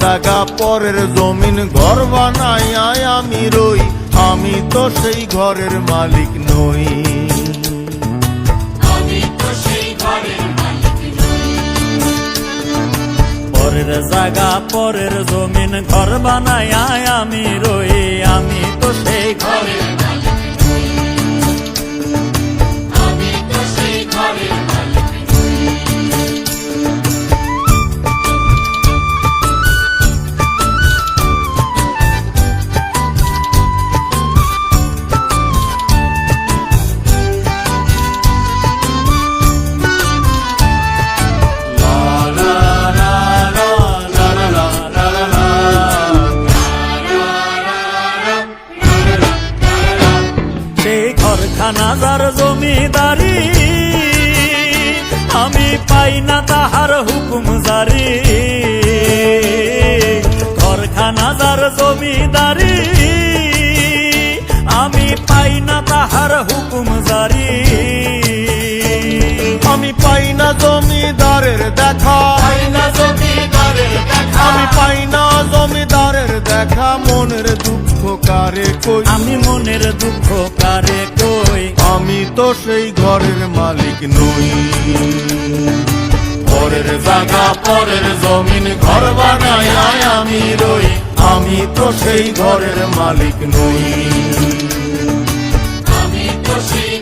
জায়গা পরের জমিন ঘর বানাইয়া আমি রই, আমি তো সেই ঘরের মালিক নই। পরের জায়গা পরের জমিন ঘর বানাইয়া আমি রই, আমি তো সেই ঘরের মালিক নই। আমি তো সেই ঘরের মালিক নই। ঘরখানা যার জমিদারি, আমি পাই না তাহার হুকুম জারি। ঘরখানা যার জমিদারি, আমি পাই না তাহার হুকুম জারি। আমি পাই না জমিদারের দেখা, আমি পাই না জমিদারের দেখা, মনের দুঃখ কারে কই, আমি মনের দুঃখ কারে কই। আমি তো সেই ঘরের মালিক নই। পরের জায়গা পরের জমিন ঘর বানাইয়া আমি রই, আমি তো সেই ঘরের মালিক নই। আমি তো সেই